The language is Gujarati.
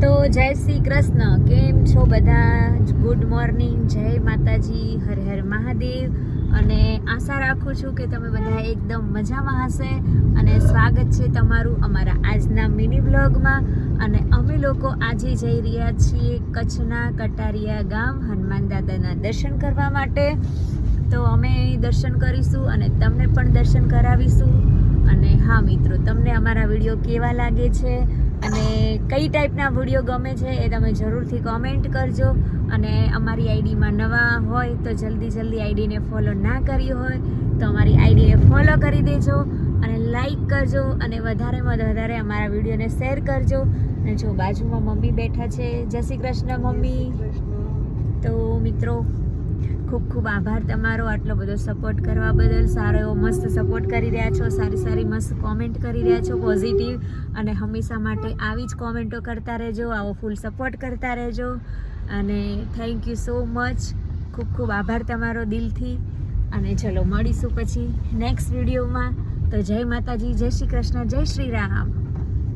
તો જય શ્રી કૃષ્ણ. કેમ છો બધા? ગુડ મોર્નિંગ, જય માતાજી, હર હર મહાદેવ. અને આશા રાખું છું કે તમે બધા એકદમ મજામાં હશે. અને સ્વાગત છે તમારું અમારા આજના મિની વ્લોગમાં. અને અમે લોકો આજે જઈ રહ્યા છીએ કચ્છના કટારિયા ગામ હનુમાન દાદાના દર્શન કરવા માટે. તો અમે દર્શન કરીશું અને તમને પણ દર્શન કરાવીશું. અને હા મિત્રો, તમને અમારા વિડીયો કેવા લાગે છે અને કઈ ટાઈપના વિડીયો ગમે છે એ તમે જરૂરથી કોમેન્ટ કરજો. અને અમારી આઈડીમાં નવા હોય તો જલ્દી આઈડીને ફોલો ના કરી હોય તો અમારી આઈડીને ફોલો કરી દેજો અને લાઈક કરજો અને વધારેમાં વધારે અમારા વિડીયોને શેર કરજો. અને જો બાજુમાં મમ્મી બેઠા છે, જય શ્રી કૃષ્ણ મમ્મી. તો મિત્રો, ખૂબ ખૂબ આભાર તમારો આટલો બધો સપોર્ટ કરવા બદલ. સારો એવો મસ્ત સપોર્ટ કરી રહ્યા છો, સારી મસ્ત કોમેન્ટ કરી રહ્યા છો પોઝિટિવ. અને હંમેશા માટે આવી જ કોમેન્ટો કરતા રહેજો, આવો ફૂલ સપોર્ટ કરતા રહેજો. અને થેન્ક યુ સો મચ. ખૂબ ખૂબ આભાર તમારો દિલથી. અને ચલો મળીશું પછી નેક્સ્ટ વિડીયોમાં. તો જય માતાજી, જય શ્રી કૃષ્ણ, જય શ્રી રામ.